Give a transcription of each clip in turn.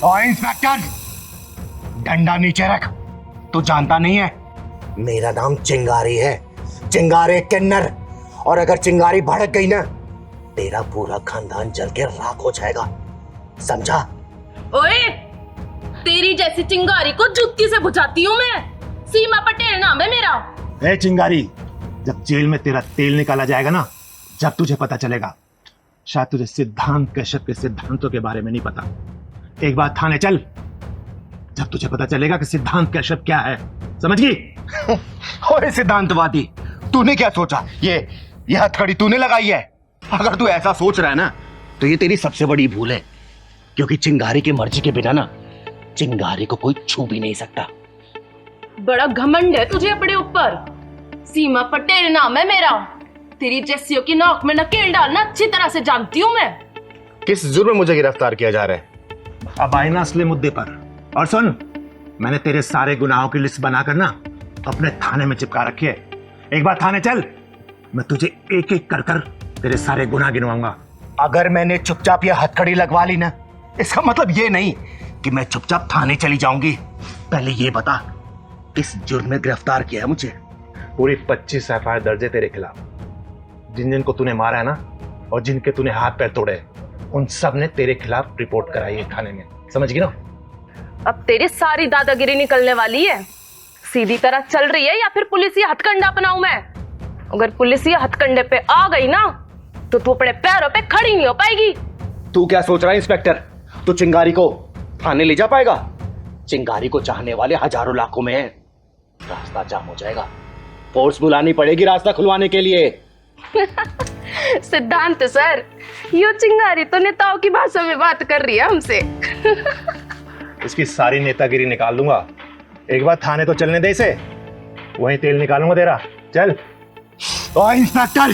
और इंस्पेक्टर, डंडा नीचे रख। तू जानता नहीं है मेरा नाम चिंगारी है, चिंगारी किन्नर। और अगर चिंगारी भड़क गई ना, तेरा पूरा खानदान जल के राख हो जाएगा, समझा? ओए, तेरी जैसी चिंगारी को जुत्ती से बुझाती हूँ मैं। सीमा पटेल नाम है मेरा। ए चिंगारी, जब जेल में तेरा तेल निकाला जाएगा ना, जब तुझे पता चलेगा। शायद तुझे सिद्धांत कश्यप के सिद्धांतों के बारे में नहीं पता। एक बार थाने चल, जब तुझे पता चलेगा कि सिद्धांत कश्यप क्या है, समझ गई? ओए सिद्धांतवादी, तूने क्या सोचा? ये हथकड़ी तूने लगाई है? अगर तू ऐसा सोच रहा है ना, तो ये तेरी सबसे बड़ी भूल है, क्योंकि चिंगारी की मर्जी के बिना ना चिंगारी को कोई छू भी नहीं सकता। बड़ा घमंड है तुझे अपने ऊपर। सीमा पटेल नाम है मेरा। तेरी जैसियों की नाक में नकेल डालना अच्छी तरह से जानती हूँ मैं। किस जुर्म में मुझे गिरफ्तार किया जा रहा है? अब आए ना असली मुद्दे पर। और सुन, मैंने तेरे सारे गुनाहों की लिस्ट बनाकर ना अपने थाने में चिपका रखी है। एक बार थाने चल, मैं तुझे एक एक कर कर तेरे सारे गुनाह गिनवाऊंगा। अगर मैंने चुपचाप ये हथकड़ी लगवा ली ना, इसका मतलब ये नहीं कि मैं चुपचाप थाने चली जाऊंगी। पहले ये बता, किस जुर्म में गिरफ्तार किया है मुझे? पूरी 25 एफआईआर दर्ज है तेरे खिलाफ। जिन जिन को तूने मारा है ना, और जिनके तूने हाथ पैर तोड़े, उन सब ने तेरे खिलाफ रिपोर्ट कराई है थाने में, समझ गई ना? अब तेरी सारी दादागिरी निकलने वाली है। सीधी तरह चल रही है या फिर पुलिस हथकंडा अपनाऊं मैं? अगर पुलिस हथकंडे पे आ गई ना, तो तू अपने पैरों पे खड़ी नहीं हो पाएगी। तू क्या सोच रहा है इंस्पेक्टर? तू चिंगारी को थाने ले जा पाएगा? चिंगारी को चाहने वाले हजारों लाखों में हैं। रास्ता जाम हो जाएगा, फोर्स बुलानी पड़ेगी रास्ता खुलवाने के लिए। सिद्धांत सर, यो चिंगारी तो नेताओं की भाषा में बात कर रही है हमसे। इसकी सारी नेतागिरी निकाल दूंगा। एक बार थाने तो चलने दे इसे, वहीं तेल निकालूंगा तेरा। चल। और इंस्पेक्टर,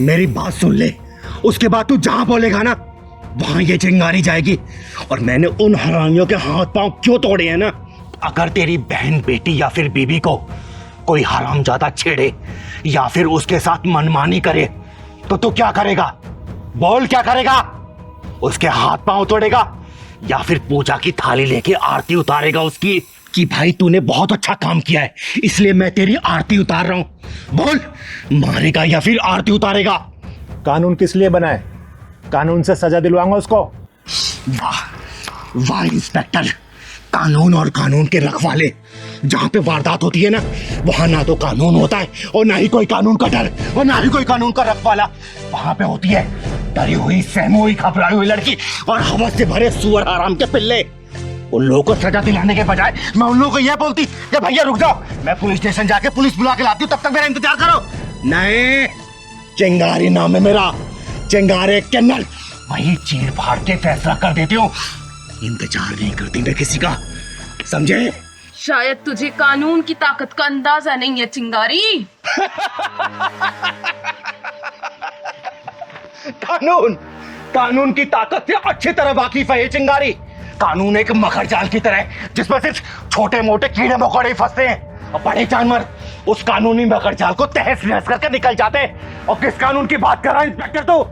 मेरी बात सुन ले, उसके बाद तू जहां बोलेगा ना, वहां ये चिंगारी जाएगी। और मैंने उन हरामियों के हाथ पांव क्यों तोड़े हैं ना, अगर तेरी बहन, बेटी या फिर बीबी को कोई हरामजादा छेड़े या फिर उसके साथ मनमानी करे, तो तू क्या करेगा? बोल, क्या करेगा? उसके हाथ पांव तोड़ेगा या फिर पूजा की थाली लेके आरती उतारेगा उसकी, कि भाई तूने बहुत अच्छा काम किया है इसलिए मैं तेरी आरती उतार रहा हूं? बोल, मारेगा या फिर आरती उतारेगा? कानून किस लिए बना है? कानून से सजा दिलवाऊंगा उसको। वाह वाह इंस्पेक्टर, कानून और कानून के रखवाले। जहां पे वारदात होती है ना, वहां ना तो कानून होता है और ना ही कोई कानून का डर और ना ही कोई कानून का रखवाला। वहां पे होती है डरी हुई, सहमी हुई, घबराई हुई लड़की और हवस से भरे सुअर आराम के पिल्ले। उन लोगों को सजा दिलाने के बजाय मैं उन लोगों को यह बोलती कि भैया रुक जाओ, मैं पुलिस स्टेशन जाके पुलिस बुला के लाती हूँ, तब तक मेरा इंतजार करो। नहीं, चिंगारी नाम है मेरा, चिंगारी किन्नर। वही चीर फाड़ के फैसला कर देती हूँ, इंतजार नहीं करती मैं किसी का, समझे? शायद तुझे कानून की ताकत का अंदाजा नहीं है चिंगारी। कानून की ताकत से अच्छी तरह वाकिफ है ये चिंगारी। कानून एक मकर जाल की तरह है जिसमें सिर्फ छोटे मोटे कीड़े मकोड़े फंसते हैं और बड़े जानवर उस कानूनी मकर जाल को तहस नहस करके निकल जाते हैं। और किस कानून की बात कर रहा है इंस्पेक्टर तू?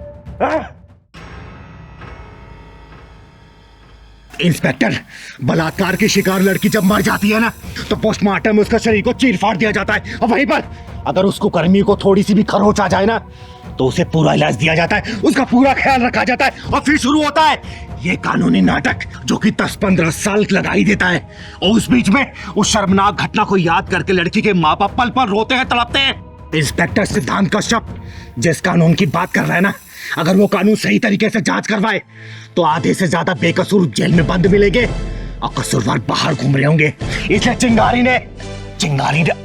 इंस्पेक्टर, बलात्कार की शिकार लड़की जब मर जाती है ना, तो पोस्टमार्टम में उसका शरीर को चीर फाड़ दिया जाता है और वहीं पर अगर उसको कर्मी को थोड़ी सी भी खरोच आ जाए ना, तो उसे पूरा इलाज दिया जाता है, उसका पूरा ख्याल रखा जाता है और फिर शुरू होता है ये कानूनी नाटक जो कि 10-15 साल लगा ही देता है। और उस बीच में उस शर्मनाक घटना को याद करके लड़की के माँ बाप पल पल रोते हैं, तड़पते हैं। इंस्पेक्टर सिद्धांत कश्यप जिस कानून की बात कर रहा है ना, अगर वो कानून सही तरीके से जांच करवाए तो आधे से ज्यादा बेकसूर जेल में बंद मिलेंगे और कसूरवार बाहर घूम रहे होंगे। इसलिए चिंगारी ने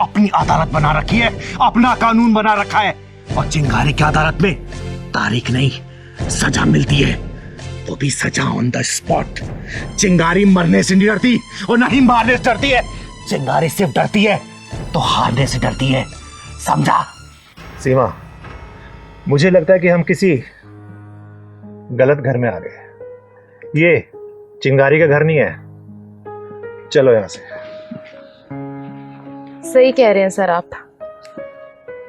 अपनी अदालत बना रखी है, अपना कानून बना रखा है। और चिंगारी की अदालत में तारीख नहीं, सजा मिलती है, वो भी सजा ऑन द स्पॉट। चिंगारी मरने से नहीं डरती और नहीं मारने से डरती है। चिंगारी सिर्फ डरती है तो हारने से डरती है, समझा? सीमा, मुझे लगता है कि हम किसी गलत घर में आ गए। ये चिंगारी का घर नहीं है, चलो यहां से। सही कह रहे हैं सर आप।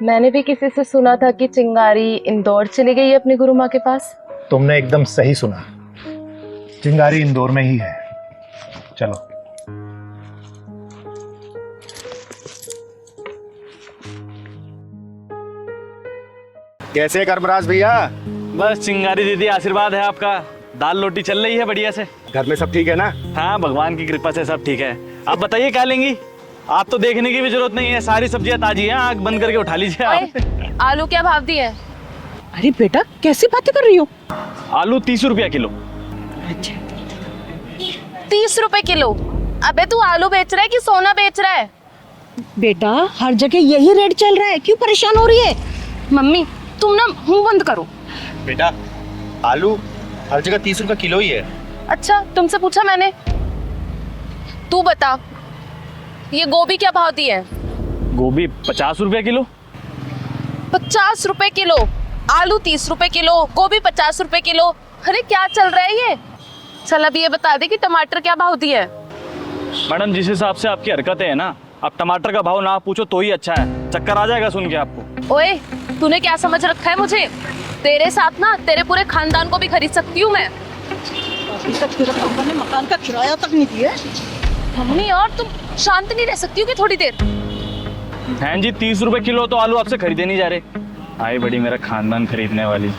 मैंने भी किसी से सुना था कि चिंगारी इंदौर चली गई है अपनी गुरु माँ के पास। तुमने एकदम सही सुना, चिंगारी इंदौर में ही है। चलो। कैसे कर्मराज भैया? बस चिंगारी दीदी आशीर्वाद है आपका, दाल रोटी चल रही है बढ़िया से। घर में सब ठीक है ना? हाँ भगवान की कृपा से सब ठीक है। आप बताइए क्या लेंगी? आप तो देखने की भी जरूरत नहीं है, सारी सब्जियां ताजी हैं, आग बंद करके उठा लीजिए आप। ओए, आलू क्या भाव दिए? अरे बेटा कैसी बातें कर रही हो? आलू 30 रुपया किलो। 30 रुपए किलो? अबे तू आलू बेच रहा है कि सोना बेच रहा है? बेटा हर जगह यही रेट चल रहा है, क्यों परेशान हो रही है? मम्मी तुम ना मुंह बंद करो। बेटा आलू हर जगह 30 रुपए किलो ही है। अच्छा तुमसे पूछा मैंने? तू बता, ये गोभी क्या भाव दी है? गोभी 50 रुपया किलो। 50 रुपए किलो? आलू 30 रुपए किलो, गोभी 50 रुपए किलो। अरे क्या चल रहा है ये? चल अब ये बता दे कि टमाटर क्या भाव दी है? मैडम जिस हिसाब से आपकी हरकतें हैं ना, आप टमाटर का भाव ना पूछो तो ही अच्छा है, चक्कर आ जाएगा सुन के आपको। ओए तूने क्या समझ रखा है मुझे? तेरे साथ ना तेरे पूरे खानदान को भी खरीद सकती हूँ मैं। अभी तक तेरा पापा ने मकान का किराया तक नहीं दिया। मम्मी और तुम शांत नहीं रह सकती हो कि थोड़ी देर? हैं जी 30 रुपए किलो तो आलू आपसे खरीदे नहीं जा रहे। आई बड़ी मेरा खानदान खरीदने वाली।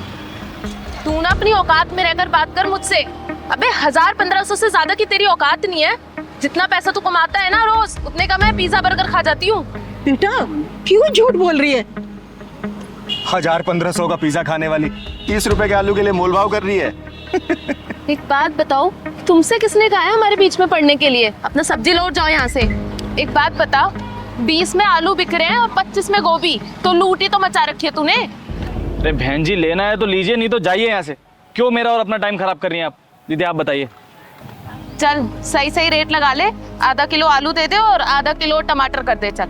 तू ना अपनी औकात में रहकर बात कर मुझसे। अबे 1000-1500 से ज्यादा की तेरी औकात नहीं है। जितना पैसा तू कमाता है ना रोज, उतने का मैं पिज्जा बर्गर खा जाती हूँ। बेटा क्यों झूठ बोल रही है? 1000-1500 का पिज्जा खाने वाली 30 रुपए के आलू के लिए मोलभाव कर रही है। एक बात बताओ, तुमसे किसने कहा है हमारे बीच में पड़ने के लिए? अपना सब्जी लौट जाओ यहाँ से। एक बात बता, 20 में आलू बिक रहे हैं और 25 में गोभी, तो लूटी तो मचा रखी है तूने। अरे बहन जी लेना है तो लीजिए, नहीं तो जाइए यहाँ से। क्यों मेरा और अपना टाइम खराब कर रही हैं आप? दीदी आप बताइए। चल सही सही रेट लगा ले, आधा किलो आलू दे दे और आधा किलो टमाटर कर दे। चल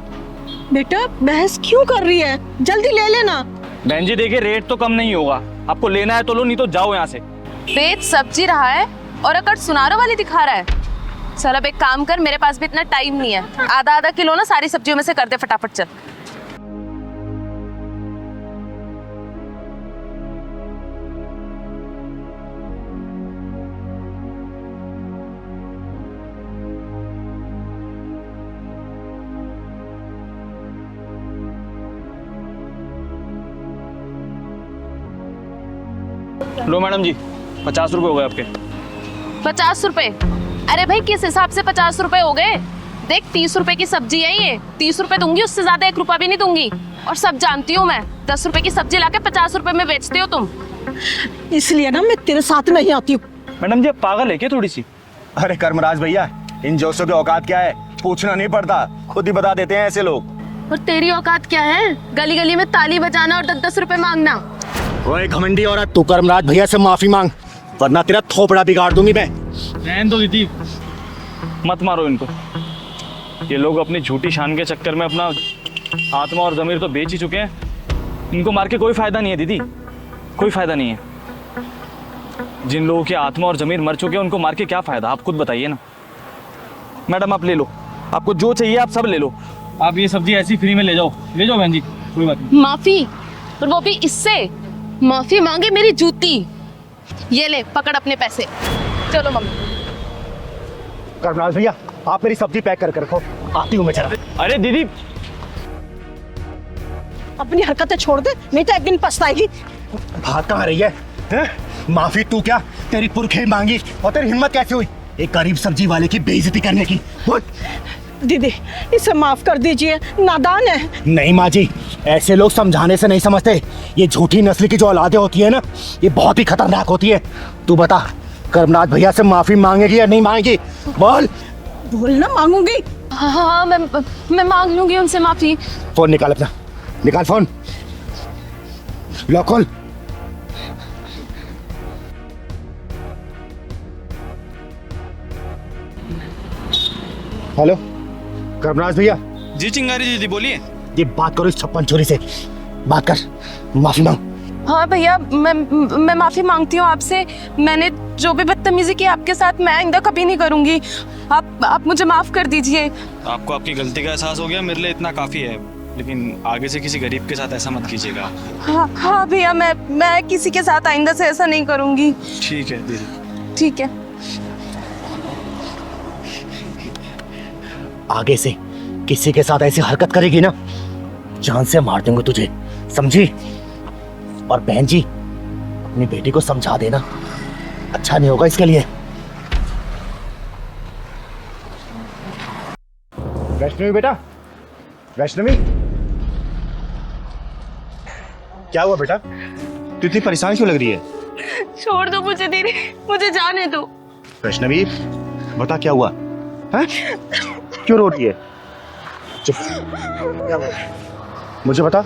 बेटा बहस क्यों कर रही है, जल्दी ले लेना। बहन जी देखिए रेट तो कम नहीं होगा, आपको लेना है तो लो, नहीं तो जाओ यहाँ से। बेच सब्जी रहा है और अकड़ सुनारो वाली दिखा रहा है। चल अब एक काम कर, मेरे पास भी इतना टाइम नहीं है, आधा आधा किलो ना सारी सब्जियों में से कर दे फटाफट। चल लो मैडम जी 50 रुपए हो गए आपके। 50 रुपए? अरे भाई किस हिसाब से 50 रुपए हो गए? देख 30 रुपए की सब्जी है ये, 30 रुपए दूंगी, उससे ज्यादा 1 रुपया भी नहीं दूंगी। और सब जानती हूँ मैं, 10 रुपए की सब्जी लाके 50 रुपए में बेचते हो तुम। इसलिए ना मैं तेरे साथ नहीं आती हूँ। मैडम जी आप पागल है क्या थोड़ी सी? अरे कर्मराज भैया, इन जोशों की औकात क्या है? पूछना नहीं पड़ता, खुद ही बता देते हैं ऐसे लोग। और तेरी औकात क्या है? गली गली में ताली बजाना और 10-10 रुपए मांगना। ओए घमंडी औरत, तू कर्मराज भैया से माफी मांग, वरना तेरा थोपड़ा बिगाड़ दूंगी मैं। बहन तो दीदी मत मारो इनको, ये लोग अपनी झूठी शान के चक्कर में अपना आत्मा और ज़मीर तो बेच ही चुके हैं। इनको मार के कोई फायदा नहीं है दीदी, कोई फायदा नहीं है। जिन लोगों की आत्मा और ज़मीर मर चुके हैं उनको मार के क्या फायदा, आप खुद बताइए ना। मैडम आप ले लो, आपको जो चाहिए आप सब ले लो। आप ये सब्जी ऐसी फ्री में ले जाओ बहन जी, कोई बात नहीं। माफी? और वो भी इससे? माफी मांगे मेरी जूती। ये ले पकड़ अपने पैसे, चलो मम्मी। कर्मराज भैया आप मेरी सब्जी पैक करके रखो, आती हूँ मैं जरा। अरे दीदी अपनी हरकतें छोड़ दे, नहीं तो एक दिन पछताएगी। भाग कहाँ रही है, हैं? माफी तू क्या, तेरी पुरखे मांगी और तेरी हिम्मत कैसे हुई एक गरीब सब्जी वाले की बेइज्जती करने की? बोल। दीदी इसे माफ कर दीजिए, नादान है। नहीं माँ जी, ऐसे लोग समझाने से नहीं समझते। ये झूठी नस्ल की जो औलादें होती है ना, ये बहुत ही खतरनाक होती है। तू बता कर्मनाथ भैया से माफी मांगेगी या नहीं मांगेगी? बोल। बोल ना, मांगूंगी। हाँ हाँ मैं मांग लूंगी उनसे माफी। फोन निकाल अपना, निकाल फोन, लॉक खोल। हेलो कर्मराज भैया। जी चिंगारी दीदी बोलिए। ये बात करो इस छप्पन छोरी से, बात कर, माफी मांग। हाँ भैया मैं माफी मांगती हूँ आपसे। मैंने जो भी बदतमीजी की आपके साथ, मैं आइंदा कभी नहीं करूँगी। आप मुझे माफ कर दीजिए। आपको आपकी गलती का एहसास हो गया, मेरे लिए इतना काफ़ी है, लेकिन आगे से किसी गरीब के साथ ऐसा मत कीजिएगा। हाँ भैया मैं किसी के साथ आइंदा से ऐसा नहीं करूँगी। ठीक है दीदी। ठीक है। आगे से किसी के साथ ऐसी हरकत करेगी ना, जान से मार दूंगा तुझे, समझी? और बहन जी, अपनी बेटी को समझा देना, अच्छा नहीं होगा इसके लिए। वैष्णवी बेटा, वैष्णवी, क्या हुआ बेटा? तू इतनी परेशान क्यों लग रही है? छोड़ दो मुझे दीदी, मुझे जाने दो। वैष्णवी बता क्या हुआ है? क्यों रो रही है? चुप, मुझे बता।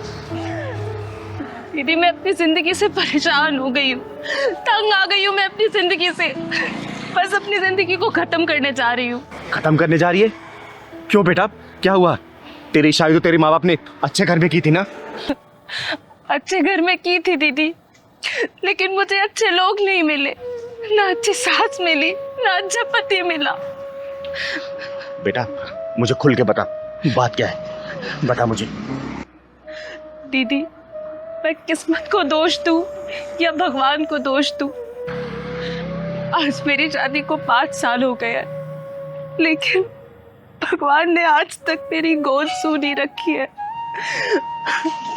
दीदी मैं अपनी जिंदगी से परेशान हो गई हूँ, तंग आ गई हूँ मैं अपनी जिंदगी से। बस अपनी जिंदगी को खत्म करने जा रही हूँ। खत्म करने जा रही है? क्यों बेटा, क्या हुआ? तेरी शादी तो तेरे माँ बाप ने अच्छे घर में की थी ना? अच्छे घर में की थी दीदी, लेकिन मुझे अच्छे लोग नहीं मिले, ना अच्छी सास मिली, ना अच्छा पति मिला। बेटा मुझे खुल के बता, बात क्या है, बता मुझे। दीदी मैं किस्मत को दोष दूं या भगवान को दोष दूं? आज मेरी शादी को 5 साल हो गए हैं, लेकिन भगवान ने आज तक मेरी गोद सूनी रखी है।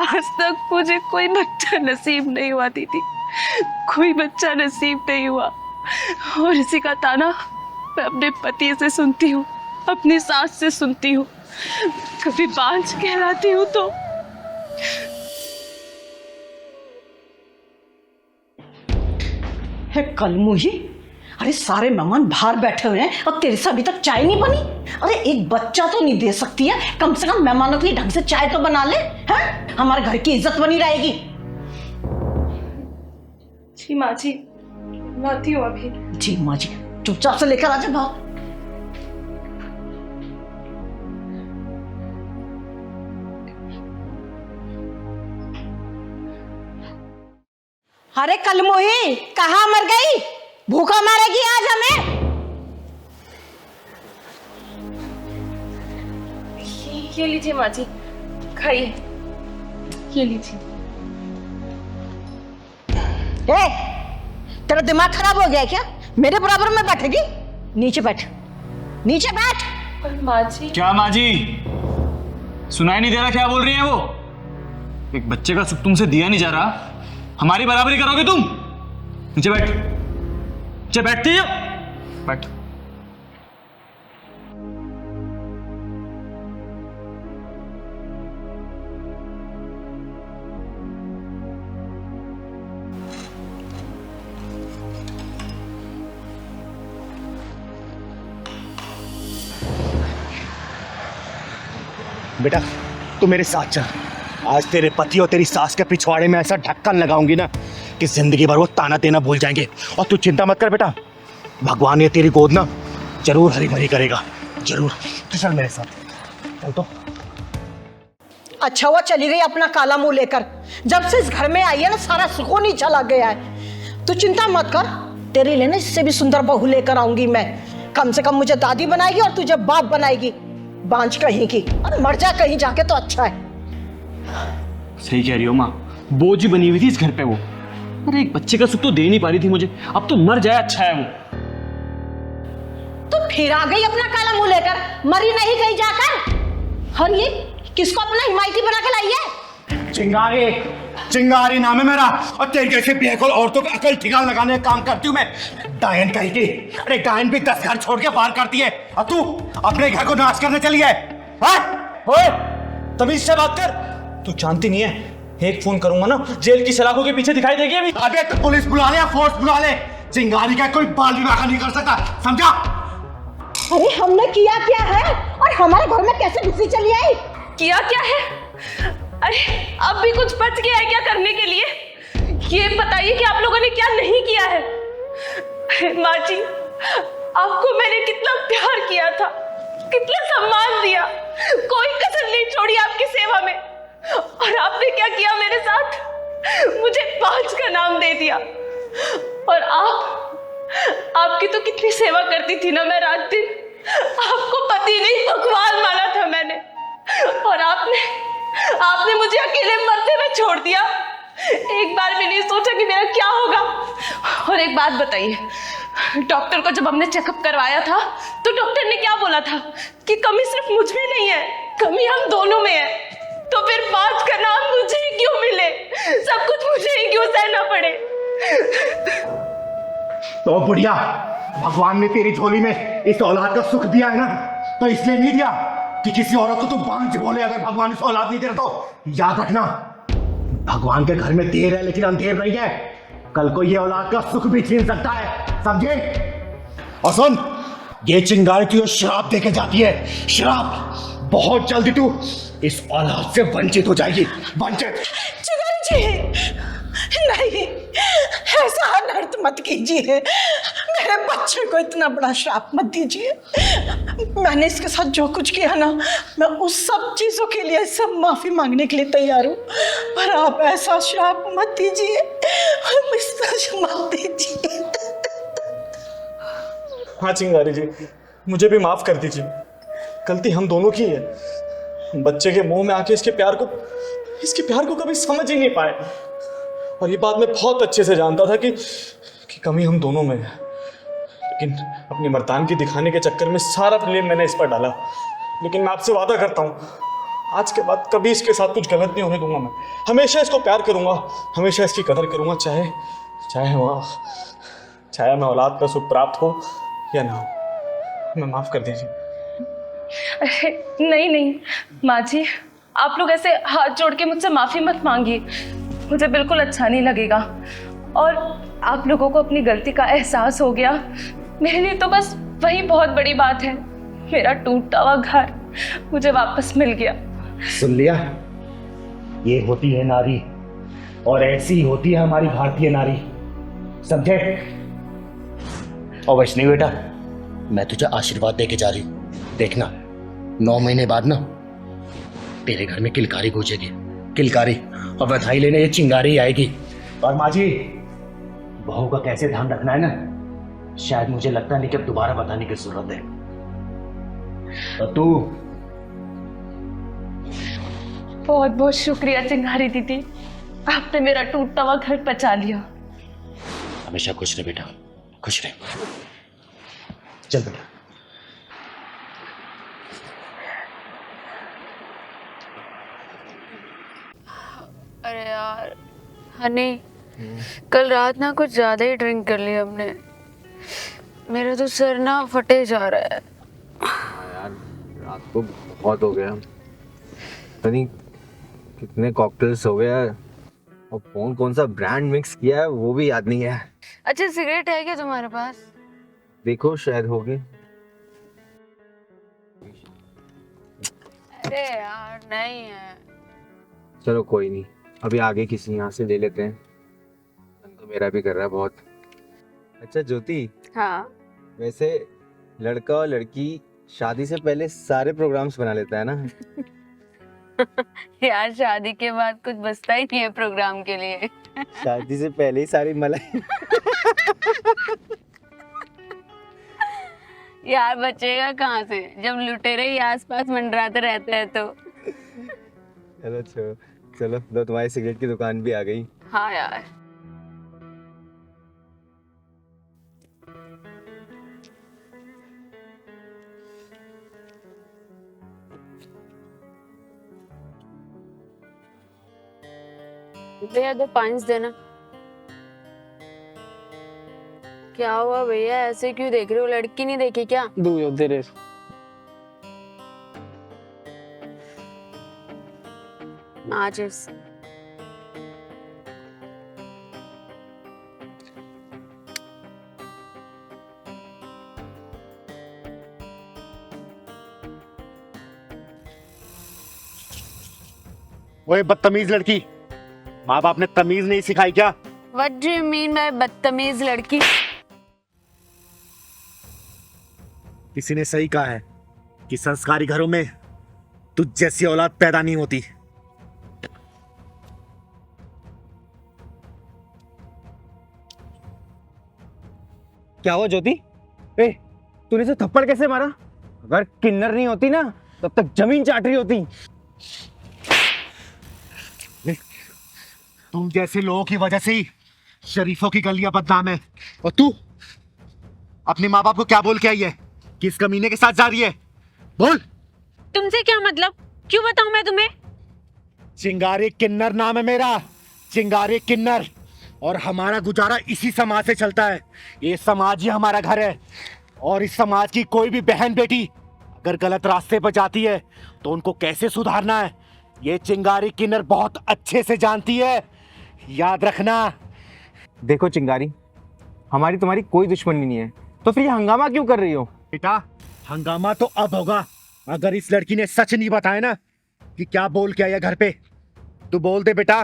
आज तक मुझे कोई बच्चा नसीब नहीं हुआ दीदी, कोई बच्चा नसीब नहीं हुआ। और इसी का ताना मैं अपने पति से सुनती हूँ, अपनी सास से सुनती हूँ, कभी बांझ कहलाती हूँ तो। है कलमुही, अरे सारे मेहमान बाहर बैठे हुए हैं और तेरे से अभी तक चाय नहीं बनी। अरे एक बच्चा तो नहीं दे सकती है, कम से कम मेहमानों के लिए ढंग से चाय तो बना ले, हैं? हमारे घर की इज्जत बनी रहेगी। जी माँ जी, लाती हूँ अभी। जी माँ जी, चुपचाप से लेकर आ जा बाहर। अरे कलमुही, कहाँ मर गई? भूखा मारेगी आज हमें। ये लीजिए माँ जी, खाइए, ये लीजिए। ए, तेरा दिमाग खराब हो गया है क्या? मेरे बराबर में बैठेगी? नीचे बैठ, नीचे बैठ। पर माँ जी। क्या माँ जी, सुनाई नहीं दे रहा क्या बोल रही है वो? एक बच्चे का सुख तुमसे दिया नहीं जा रहा, हमारी बराबरी करोगे तुम? नीचे बैठ, नीचे बैठती है, बैठ। बेटा तू मेरे साथ चल, आज तेरे पति और तेरी सास के पिछवाड़े में ऐसा ढक्कन लगाऊंगी ना कि जिंदगी भर वो ताना देना भूल जाएंगे। और तू चिंता मत कर बेटा, भगवान ये तेरी गोद ना जरूर हरी भरी करेगा, जरूर। तो चल मेरे साथ, चल। तो अच्छा हुआ चली गई अपना काला मुंह लेकर, जब से इस घर में आई है ना सारा सुकून ही चला गया है। तू चिंता मत कर, तेरे लिए ना इससे भी सुंदर बहू लेकर आऊंगी मैं। कम से कम मुझे दादी बनाएगी और तुझे बाप बनाएगी, बांझ कहीं की। और मर जा कहीं जाके तो अच्छा है। सही कह रही हो माँ, बोझ ही बनी हुई थी इस घर पे वो। अरे एक बच्चे का सुख तो दे नहीं पा रही थी मुझे, अब तो मर जाए अच्छा है वो। तो फिर आ गई अपना काला मुंह लेकर, मरी नहीं कहीं जाकर। और ये किसको अपना हिमायती बना के लाई है? चिंगारी, चिंगारी नाम है मेरा, और तेरे जैसे बेअकल औरतों का अकल ठिकाना लगाने का काम करती हूँ मैं। डायन कहीं की, अरे डायन भी 10 घर छोड़ के बाहर करती है, और तू अपने घर को नाश करने चली है। ओए, तमीज से बात कर। तू जानती नहीं है, एक फोन करूंगा ना जेल की सलाखों के पीछे दिखाई देगी अभी। अबे तो पुलिस बुला ले या फोर्स बुला ले, चिंगारी का कोई बाल भी बाका नहीं कर सकता, समझा? अरे हमने किया क्या है और हमारे घर में कैसे घुसी चली आई? किया क्या है? अरे अब भी कुछ बच गया है क्या करने के लिए? ये बताइए कि आप लोगों ने क्या नहीं किया है। माँ जी, आपको मैंने कितना प्यार किया था, कितना सम्मान दिया, कोई कसर नहीं छोड़ी आपकी सेवा में, और आपने क्या किया मेरे साथ? मुझे बांझ का नाम दे दिया। और आपकी तो कितनी सेवा करती थी ना मैं रात दिन, आपको पति नहीं भगवान माना था मैंने, और आपने मुझे अकेले मरते में छोड़ दिया। एक बार भी नहीं सोचा कि मेरा क्या होगा। और एक बात बताइए, डॉक्टर को जब हमने चेकअप करवाया था तो डॉक्टर ने क्या बोला था कि कमी सिर्फ मुझ में नहीं है, कमी हम दोनों में है। तो फिर बात का नाम मुझे ही क्यों मिले, सब कुछ मुझे ही क्यों सहना पड़े? तो बुढ़िया, भगवान ने तेरी झोली में इस औलाद का सुख दिया है ना, तो इसलिए नहीं दिया कि किसी औरत को तू बांझ बोले। अगर भगवान इस औलाद नहीं दे रहा तो याद रखना, भगवान के घर में देर है लेकिन अंधेर नहीं है। कल को ये औलाद का सुख भी छीन सकता है, समझे? और सुन, ये चिंगारी तुझे श्राप देके जाती है, श्राप। बहुत जल्दी तू इस औलाद से वंचित हो जाएगी, वंचित। चिंगारी जी, नहीं, ऐसा अनर्थ मत कीजिए, मेरे बच्चे को इतना बड़ा श्राप मत दीजिए। मैंने इसके साथ जो कुछ किया ना, मैं उस सब चीजों के लिए सब माफी मांगने के लिए तैयार हूँ, पर आप ऐसा श्राप मत दीजिए, मत दीजिए। हाँ चिंगारी जी, मुझे भी माफ कर दीजिए, गलती हम दोनों की है। बच्चे के मुंह में आके इसके प्यार को कभी समझ ही नहीं पाए, और ये बात मैं बहुत अच्छे से जानता था कि कमी हम दोनों में है, लेकिन अपनी मर्दानगी दिखाने के चक्कर में सारा ब्लेम मैंने इस पर डाला। लेकिन मैं आपसे वादा करता हूँ, आज के बाद कभी इसके साथ कुछ गलत नहीं होने दूंगा। मैं हमेशा इसको प्यार करूंगा, हमेशा इसकी कदर करूंगा, चाहे मैं औलाद का सुख प्राप्त हो या ना हो। मैं माफ कर दीजिए। अरे नहीं माँ जी, आप लोग ऐसे हाथ जोड़ के मुझसे माफी मत मांगिए, मुझे बिल्कुल अच्छा नहीं लगेगा। और आप लोगों को अपनी गलती का एहसास हो गया, मेरे लिए तो बस वही बहुत बड़ी बात है। मेरा टूटा हुआ घर मुझे वापस मिल गया। सुन लिया, ये होती है नारी, और ऐसी होती है हमारी भारतीय नारी, समझे? और वैष्णवी बेटा, मैं तुझे आशीर्वाद देके जा रही हूं। देखना 9 महीने बाद ना तेरे घर में किलकारी गूंजेगी, किलकारी, और बधाई लेने ये चिंगारी आएगी। और माँ जी, बहू का कैसे ध्यान रखना है ना, शायद मुझे लगता नहीं कि अब दोबारा बताने की जरूरत है। और तू बहुत बहुत शुक्रिया चिंगारी दीदी, आपने मेरा टूटा हुआ घर बचा लिया। हमेशा खुश रहे बेटा, खुश रहे। चल बेटा। अरे यार हनी, कल रात ना कुछ ज़्यादा ही ड्रिंक कर लिया हमने, मेरा तो सर ना फटे जा रहा है। यार रात को बहुत हो गया, पता नहीं कितने कॉकटेल्स हो गया, और कौन सा ब्रांड मिक्स किया है वो भी याद नहीं है। अच्छा सिगरेट है क्या तुम्हारे पास? देखो शायद होगी। अरे यार नहीं है। चलो कोई नहीं, अभी आगे किसी यहाँ से ले लेते हैं, मन तो मेरा भी कर रहा है बहुत। अच्छा ज्योति, हाँ वैसे लड़का और लड़की शादी से पहले सारे प्रोग्राम्स बना लेता है ना? यार शादी के बाद कुछ बचता ही नहीं है प्रोग्राम के लिए। शादी से पहले ही सारी मलाई। यार बचेगा कहाँ से जब लुटेरे ही आसपास मंडराते रहते हैं तो। चलो चलो दो, तुम्हारी सिगरेट की दुकान भी आ गई। हाँ यार भैया 2 पांच देना। क्या हुआ भैया, ऐसे क्यों देख रहे हो? लड़की नहीं देखी क्या? दो तेरे माचिस। वो बदतमीज लड़की, माँ बाप ने तमीज नहीं सिखाई क्या? What do you mean by बदतमीज लड़की? किसी ने सही कहा है कि संस्कारी घरों में तुझ जैसी औलाद पैदा नहीं होती। क्या हुआ ज्योति? ए, तूने से थप्पड़ कैसे मारा? अगर किन्नर नहीं होती ना तब तक जमीन चाट रही होती। तुम जैसे लोगों की वजह से ही शरीफों की गलियां बदनाम है, और अपने माँ बाप को क्या बोल के आई है? किस कमीने के साथ जा रही है? बोल। तुमसे क्या मतलब? क्यों बताऊं मैं तुम्हें? चिंगारी किन्नर नाम है मेरा, चिंगारी किन्नर। और हमारा गुजारा इसी समाज से चलता है। ये समाज ही हमारा घर है। और इस समाज की कोई भी बहन बेटी अगर गलत रास्ते पर जाती है तो उनको कैसे सुधारना है, ये चिंगारी किन्नर बहुत अच्छे से जानती है। याद रखना। देखो चिंगारी, हमारी तुम्हारी कोई दुश्मनी नहीं है, तो फिर ये हंगामा क्यों कर रही हो? बेटा, हंगामा तो अब होगा अगर इस लड़की ने सच नहीं बताया ना कि क्या बोल के आई है घर पे। तू बोल दे बेटा,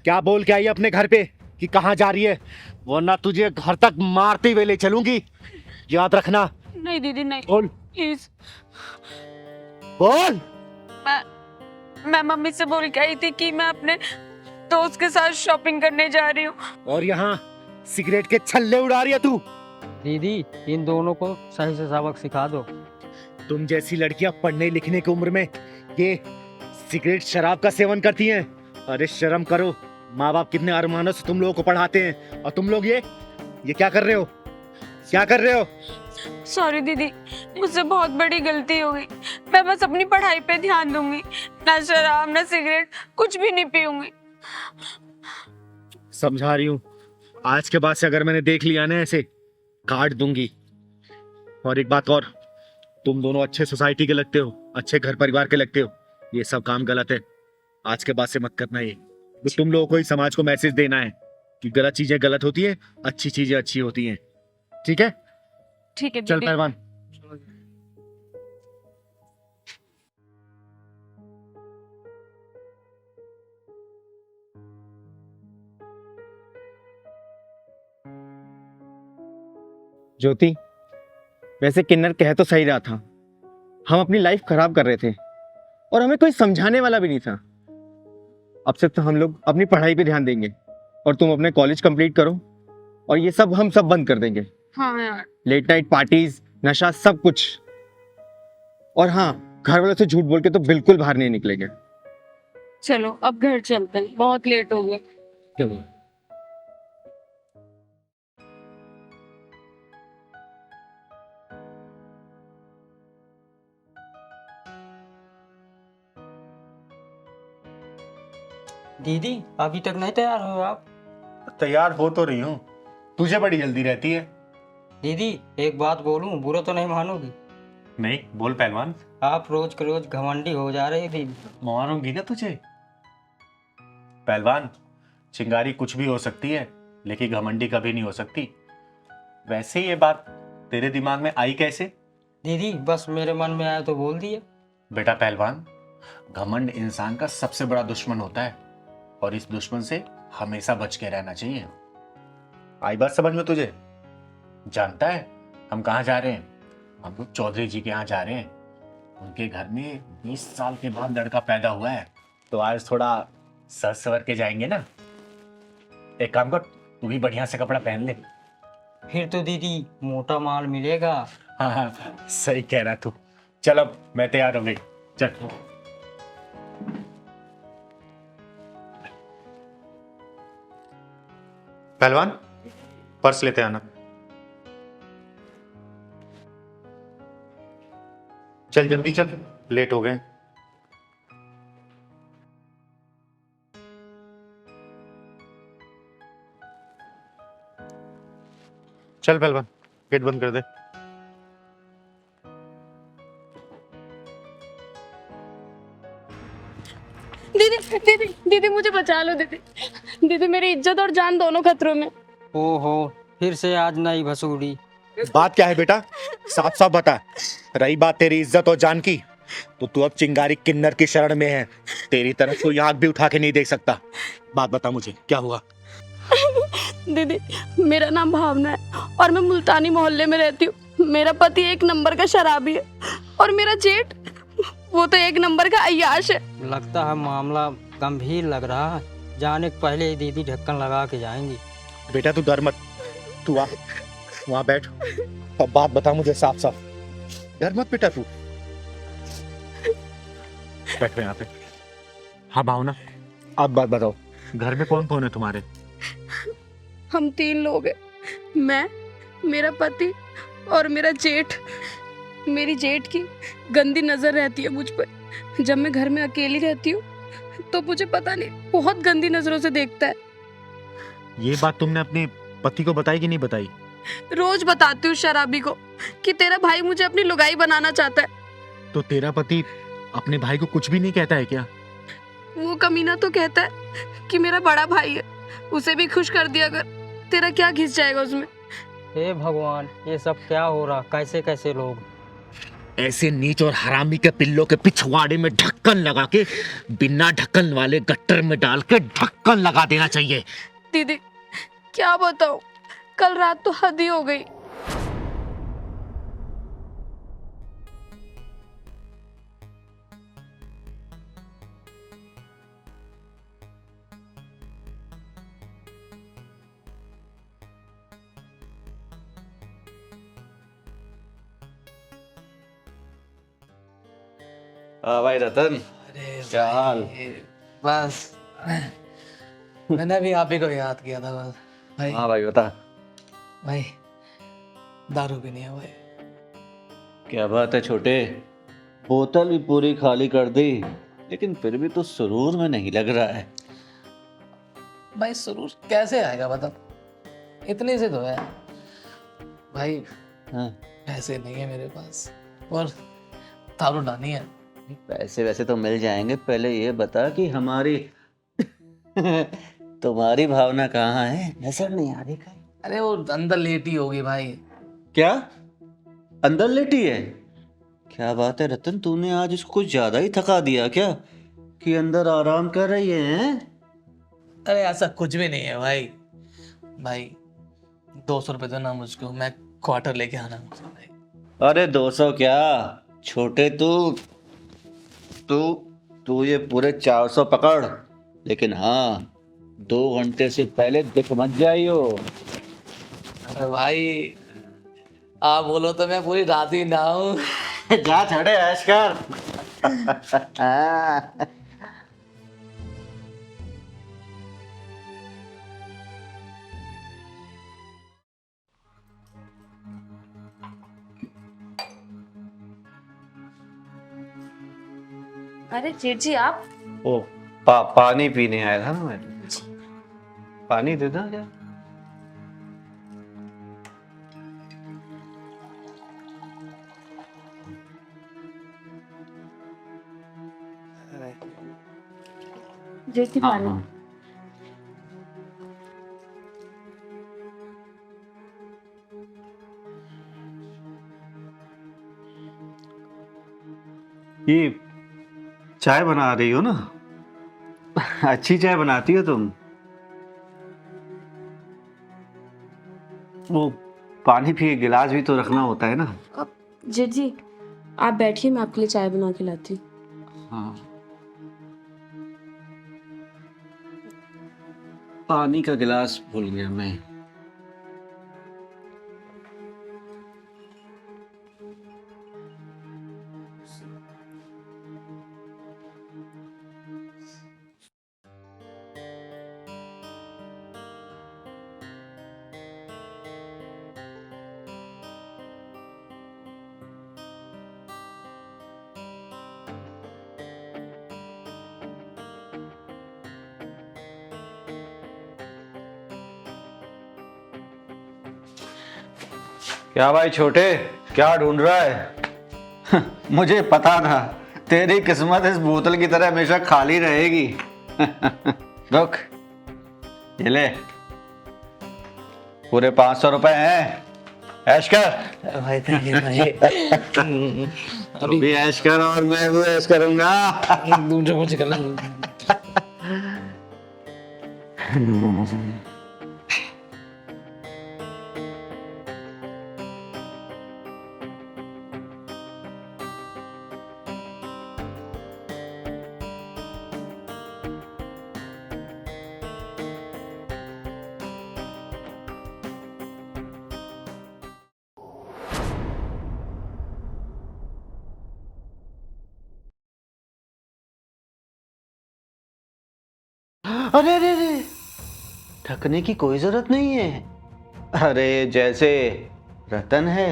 क्या बोल के आई है अपने घर पे कि कहाँ जा रही है, वरना तुझे घर तक मारते हुए ले चलूंगी। याद रखना। नहीं दीदी नहीं, बोल प्लीज। बोल। मैं मम्मी से बोल के आई थी कि मैं अपने दोस्त के साथ शॉपिंग करने जा रही हूँ। और यहाँ सिगरेट के छल्ले उड़ा रही है तू। दीदी इन दोनों को सही से सबक सिखा दो। तुम जैसी लड़कियां पढ़ने लिखने की उम्र में ये सिगरेट शराब का सेवन करती हैं। अरे शर्म करो। माँ बाप कितने अरमानों से तुम लोगों को पढ़ाते हैं और तुम लोग ये क्या कर रहे हो? क्या कर रहे हो? सॉरी दीदी, मुझसे बहुत बड़ी गलती हो गई। मैं बस अपनी पढ़ाई पे ध्यान दूंगी, ना शराब ना सिगरेट, कुछ भी नहीं पीऊंगी। समझा रही हूँ, आज के बाद से अगर मैंने देख लिया ना ऐसे काट दूंगी। और एक बात और, तुम दोनों अच्छे सोसाइटी के लगते हो, अच्छे घर परिवार के लगते हो। ये सब काम गलत है, आज के बाद से मत करना। ये तो तुम लोगों को ही समाज को मैसेज देना है कि गलत चीजें गलत होती है, अच्छी चीजें अच्छी होती हैं। ठीक है? ठीक है चल दीदी। पहलवान। ज्योति, वैसे किन्नर कह तो सही रहा था, हम अपनी लाइफ खराब कर रहे थे और हमें कोई समझाने वाला भी नहीं था। अब से तो हम लोग अपनी पढ़ाई पे ध्यान देंगे और तुम अपने कॉलेज कंप्लीट करो और ये सब हम सब बंद कर देंगे। हाँ यार। लेट नाइट पार्टीज, नशा, सब कुछ। और हाँ, घर वालों से झूठ बोल के तो बिल्कुल बाहर नहीं निकलेंगे। चलो अब घर चलते हैं, बहुत लेट हो गया। चलो। दीदी अभी तक नहीं तैयार हो आप? तैयार हो तो रही हूँ, तुझे बड़ी जल्दी रहती है। दीदी एक बात बोलूं, बुरा तो नहीं मानोगी? नहीं, बोल पहलवान। आप रोज के रोज घमंडी हो जा रहे दीदी। मारूंगी ना तुझे। पहलवान, चिंगारी कुछ भी हो सकती है लेकिन घमंडी कभी नहीं हो सकती। वैसे ये बात तेरे दिमाग में आई कैसे? दीदी बस मेरे मन में आया तो बोल दिया। बेटा पहलवान, घमंड इंसान का सबसे बड़ा दुश्मन होता है और इस दुश्मन से हमेशा बच के रहना चाहिए। आई बात समझ में तुझे? जानता है हम कहाँ जा रहे हैं? हम लोग चौधरी जी के यहाँ जा रहे हैं। उनके घर में 20 साल के बाद लड़का पैदा हुआ है, तो आज थोड़ा सज सवर के जाएंगे ना। एक काम कर, तू भी बढ़िया से कपड़ा पहन ले। फिर तो दीदी मोटा माल मिलेगा। हाँ हाँ, सही कह रहा तू। चल अब मैं तैयार हो गई, चल। पहलवान, पर्स लेते आना। चल जल्दी चल, लेट हो गए। चल पहलवान, गेट बंद कर दे। दीदी दीदी दीदी मुझे बचा लो दीदी। दीदी मेरी इज्जत और जान दोनों खतरों में। ओहो, फिर से आज नई भसूड़ी। बात क्या है बेटा? साफ साफ बता। रही बात तेरी इज्जत और जान की, तो तू अब चिंगारी किन्नर की शरण में है। तेरी तरफ कोई आंख भी उठा के नहीं देख सकता। बात बता मुझे, क्या हुआ? दीदी मेरा नाम भावना है और मैं मुल्तानी मोहल्ले में रहती हूँ। मेरा पति एक नंबर का शराबी है और मेरा जेठ वो तो एक नंबर का अय्याश है। लगता है मामला गंभीर लग रहा है। जाने के पहले ही दीदी ढक्कन लगा के जाएंगी। बेटा तू डर मत, तू आ वहां बैठ और बात बता मुझे साफ साफ। डर मत बेटा, तू बैठ यहाँ पे। हाँ भावना, अब बात बताओ, घर में कौन कौन है तुम्हारे? हम 3 लोग हैं, मैं, मेरा पति और मेरा जेठ, मेरी जेठ की गंदी नज़र रहती है मुझ पर। जब मैं घर में अकेली रहती हूँ तो मुझे पता नहीं बहुत गंदी नज़रों से देखता है। ये बात तुमने अपने पति को बताई कि नहीं बताई? रोज बताती हूँ शराबी को कि तेरा भाई मुझे अपनी लुगाई बनाना चाहता है। तो तेरा पति अपने भाई को कुछ भी नहीं कहता है क्या? वो कमीना तो कहता है कि मेरा बड़ा भाई है, उसे भी खुश कर दिया कर, तेरा क्या घिस जाएगा उसमें। हे भगवान, ये सब क्या हो रहा? कैसे कैसे लोग? ऐसे नीच और हरामी के पिल्लों के पिछवाड़े में ढक्कन लगा के बिना ढक्कन वाले गट्टर में डाल के ढक्कन लगा देना चाहिए। दीदी क्या बताऊं, कल रात तो हद ही हो गई। हाँ भाई रतन, क्या हाल? बस मैंने भी आप ही को याद किया था बस भाई। हाँ भाई बता। भाई दारू भी नहीं है भाई। क्या बात है छोटे, बोतल भी पूरी खाली कर दी, लेकिन फिर भी तो सुरूर में नहीं लग रहा है। भाई सुरूर कैसे आएगा बता, इतने से तो है भाई। हाँ। पैसे नहीं है मेरे पास और दारू लानी है। पैसे वैसे तो मिल जाएंगे, पहले ये बता कि हमारी तुम्हारी भावना कहाँ है? नजर नहीं आ रही कहीं। अरे वो अंदर लेटी होगी भाई। क्या अंदर लेटी है? क्या बात है रतन, तूने आज उसको कुछ ज्यादा ही थका दिया क्या कि अंदर आराम कर रही है? अरे ऐसा कुछ भी नहीं है भाई। भाई 200 रुपये दो ना मुझको, मैं क्वार्टर लेके आना मुझे भाई। अरे 200 क्या छोटे, तू ये पूरे 400 पकड़, लेकिन हाँ 2 घंटे से पहले दिख मत जाइयो। अरे भाई आप बोलो तो मैं पूरी रात ही ना हूँ। जा छड़े ऐश कर। अरे जेठ जी आप ओ पानी पीने आया था ना मैं। पानी दे दो क्या? जेठ जी पानी। ये चाय बना रही हो ना? अच्छी चाय बनाती हो तुम। वो पानी भी गिलास भी तो रखना होता है ना। जेठ जी आप बैठिए, मैं आपके लिए चाय बना के लाती हूँ। हाँ, पानी का गिलास भूल गया मैं। क्या भाई छोटे, क्या ढूंढ रहा है? मुझे पता था तेरी किस्मत इस बोतल की तरह हमेशा खाली रहेगी। रुक, ये ले, पूरे 500 रुपए हैं, ऐश कर। भाई thank you भाई। तू भी ऐश कर और मैं भी ऐश करूंगा। दूसरे कुछ करना। अरे अरे अरे, ढकने की कोई जरूरत नहीं है। अरे जैसे रतन है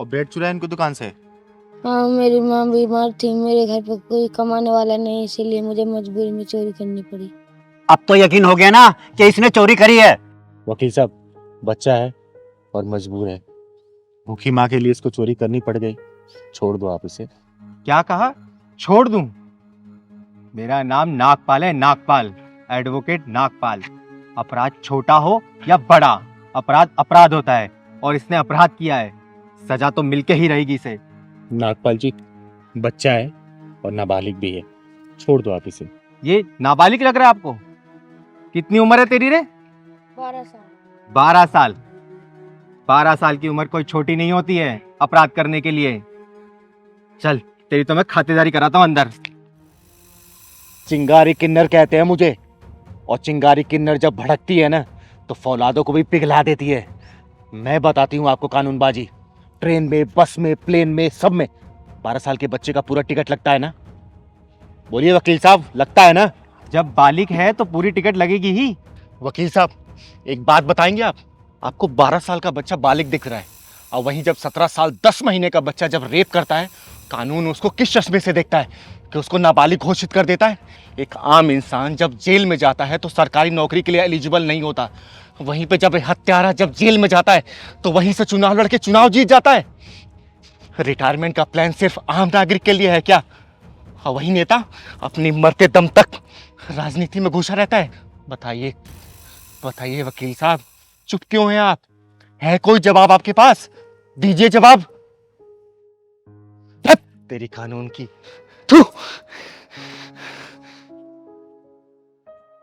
और ब्रेड चुराया इनकी दुकान से? हाँ, मेरी माँ बीमार थी, मेरे घर पर कोई कमाने वाला नहीं, इसीलिए मुझे मजबूरी में चोरी करनी पड़ी। अब तो यकीन हो गया ना कि इसने चोरी करी है। वकील साहब, बच्चा है और मजबूर है, भूखी माँ के लिए इसको चोरी करनी पड़ गई, छोड़ दो आप इसे। क्या कहा? छोड़ दूं? मेरा नाम नागपाल है, नागपाल, एडवोकेट नागपाल। अपराध छोटा हो या बड़ा, अपराध अपराध होता है, और इसने अपराध किया है, सजा तो मिलके ही रहेगी इसे। नागपाल जी, बच्चा है और नाबालिग भी है, छोड़ दो आप इसे। ये नाबालिग लग रहा है आपको? कितनी उम्र है तेरी रे? 12 साल। 12 साल? 12 साल की उम्र कोई छोटी नहीं होती है अपराध करने के लिए। चल, तेरी तो मैं खातिरदारी कराता हूँ अंदर। चिंगारी किन्नर कहते हैं मुझे, और चिंगारी किन्नर जब भड़कती है ना तो फौलादों को भी पिघला देती है। मैं बताती हूँ आपको कानूनबाजी, ट्रेन में, बस में, प्लेन में, सब में 12 साल के बच्चे का पूरा टिकट लगता है ना? बोलिए वकील साहब, लगता है ना? जब बालिग है तो पूरी टिकट लगेगी ही। वकील साहब, एक बात बताएंगे आप? आपको 12 साल का बच्चा बालिग दिख रहा है, और वहीं जब 17 साल 10 महीने का बच्चा जब रेप करता है, कानून उसको किस चश्मे से देखता है कि उसको नाबालिग घोषित कर देता है? एक आम इंसान जब जेल में जाता है तो सरकारी नौकरी के लिए एलिजिबल नहीं होता, वहीं पे जब हत्यारा जब जेल में जाता है तो वहीं से चुनाव लड़के चुनाव जीत जाता है। रिटायरमेंट का प्लान सिर्फ आम नागरिक के लिए है क्या? और वही नेता अपनी मरते दम तक राजनीति में घुसा रहता है। बताइए बताइए वकील साहब, चुप क्यों हैं आप? है कोई जवाब आपके पास? दीजिए जवाब। धत तेरी कानून की। थू।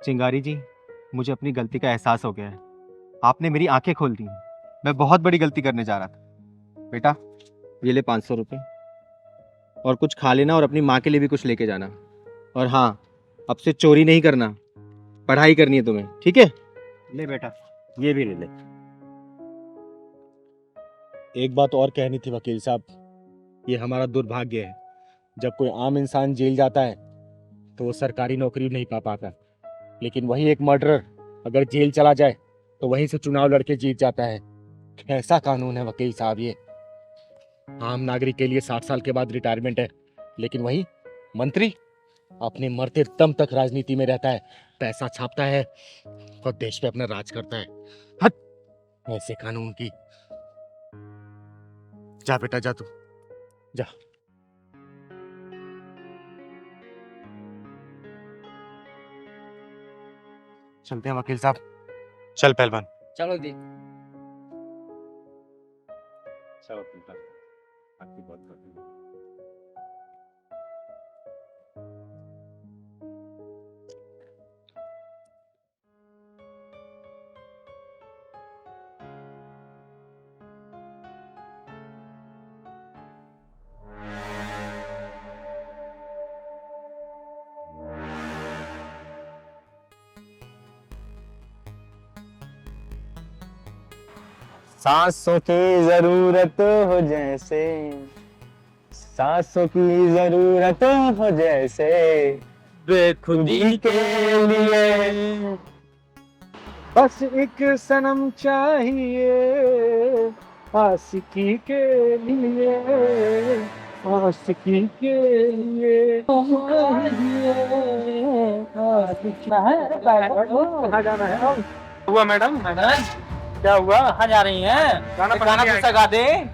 चिंगारी जी, मुझे अपनी गलती का एहसास हो गया है। आपने मेरी आंखें खोल दी। मैं बहुत बड़ी गलती करने जा रहा था। बेटा, ये ले 500 रुपये, और कुछ खा लेना, और अपनी माँ के लिए भी कुछ लेके जाना। और हाँ, अब से चोरी नहीं करना, पढ़ाई करनी है तुम्हें, ठीक है? ले बेटा, ये भी ले ले। एक बात और कहनी थी वकील साहब, ये हमारा दुर्भाग्य है, जब कोई आम इंसान जेल जाता है तो वो सरकारी नौकरी नहीं पा पाता, लेकिन वही एक मर्डरर अगर जेल चला जाए तो वहीं से चुनाव लड़के जीत जाता है। कैसा कानून है वकील साहब ये? आम नागरिक के लिए 60 साल के बाद रिटायरमेंट है, लेकिन वही मंत्री अपने मरते दम तक राजनीति में रहता है, पैसा छापता है और देश पे अपना राज करता है। हट ऐसे कानून की। जा बेटा, जा तू जा। चलते हैं वकील साहब। चल पहलवान। चलो दी। चलो वकील साहब, आपकी बात करते हैं। सांसों की जरूरत हो जैसे, सांसों की जरूरत हो जैसे, बेखुदी के लिए बस एक सनम चाहिए, आशिकी के लिए, आशिकी के लिए। कहाँ जाना है? हुआ मैडम? क्या हुआ? कहाँ जा रही हैं? गाना दूसरा गा दे।